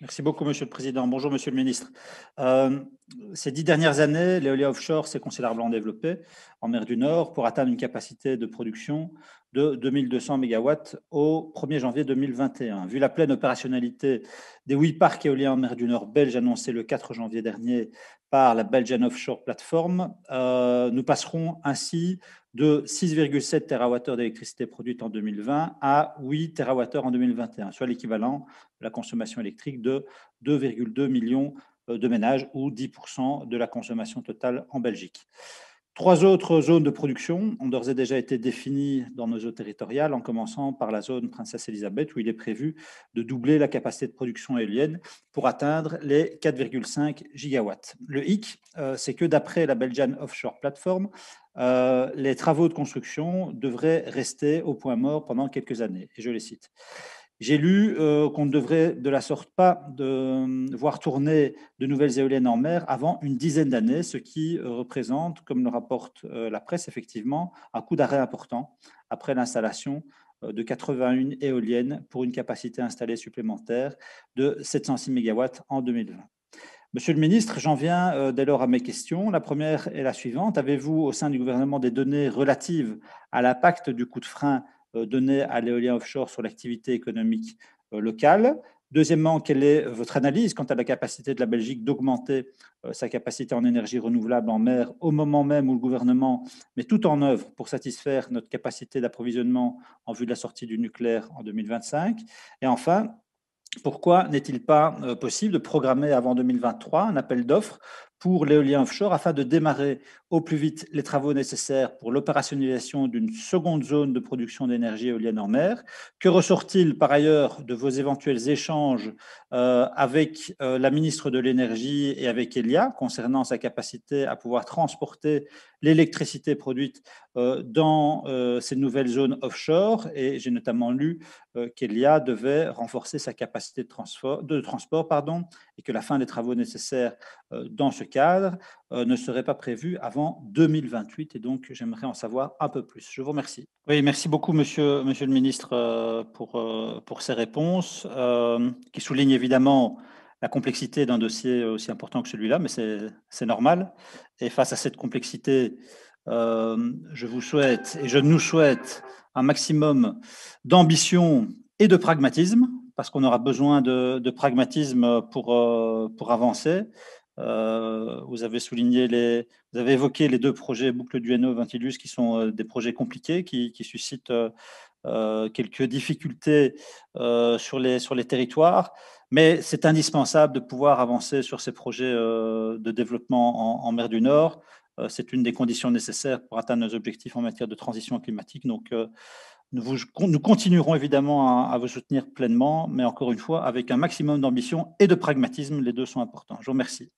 Merci beaucoup, Monsieur le Président. Bonjour, Monsieur le Ministre. Euh, ces 10 dernières années, l'éolien offshore s'est considérablement développé en mer du Nord pour atteindre une capacité de production de 2200 mégawatts au 1er janvier 2021. Vu la pleine opérationnalité des 8 parcs éoliens en mer du Nord belges annoncés le 4 janvier dernier par la Belgian Offshore Platform, nous passerons ainsi de 6,7 TWh d'électricité produite en 2020 à 8 TWh en 2021, soit l'équivalent la consommation électrique de 2,2 millions de ménages ou 10% de la consommation totale en Belgique. 3 autres zones de production ont d'ores et déjà été définies dans nos eaux territoriales, en commençant par la zone Princesse Elisabeth, où il est prévu de doubler la capacité de production éolienne pour atteindre les 4,5 gigawatts. Le hic, c'est que d'après la Belgian Offshore Platform, les travaux de construction devraient rester au point mort pendant quelques années. Et je les cite. J'ai lu qu'on ne devrait de la sorte pas voir tourner de nouvelles éoliennes en mer avant une dizaine d'années, ce qui représente, comme le rapporte la presse, effectivement, un coup d'arrêt important après l'installation de 81 éoliennes pour une capacité installée supplémentaire de 706 mégawatts en 2020. Monsieur le ministre, j'en viens dès lors à mes questions. La première est la suivante. Avez-vous au sein du gouvernement des données relatives à l'impact du coup de frein donné à l'éolien offshore sur l'activité économique locale? Deuxièmement, quelle est votre analyse quant à la capacité de la Belgique d'augmenter sa capacité en énergie renouvelable en mer au moment même où le gouvernement met tout en œuvre pour satisfaire notre capacité d'approvisionnement en vue de la sortie du nucléaire en 2025? Et enfin, pourquoi n'est-il pas possible de programmer avant 2023 un appel d'offres pour l'éolien offshore afin de démarrer au plus vite les travaux nécessaires pour l'opérationnalisation d'une seconde zone de production d'énergie éolienne en mer? Que ressort-il par ailleurs de vos éventuels échanges avec la ministre de l'Énergie et avec Elia concernant sa capacité à pouvoir transporter l'électricité produite dans ces nouvelles zones offshore? Et j'ai notamment lu qu'Elia devait renforcer sa capacité de transport et que la fin des travaux nécessaires dans ce cadre ne serait pas prévue avant 2028. Et donc, j'aimerais en savoir un peu plus. Je vous remercie. Oui, merci beaucoup, monsieur le ministre, pour ces réponses qui soulignent évidemment la complexité d'un dossier aussi important que celui-là, mais c'est normal. Et face à cette complexité, je vous souhaite et je nous souhaite un maximum d'ambition et de pragmatisme, parce qu'on aura besoin de pragmatisme pour avancer. Vous avez évoqué les 2 projets Boucle du Hainaut, Ventilus, qui sont des projets compliqués, qui suscitent quelques difficultés sur les territoires, mais c'est indispensable de pouvoir avancer sur ces projets de développement en mer du Nord. C'est une des conditions nécessaires pour atteindre nos objectifs en matière de transition climatique. Donc, nous continuerons évidemment à vous soutenir pleinement, mais encore une fois, avec un maximum d'ambition et de pragmatisme. Les deux sont importants. Je vous remercie.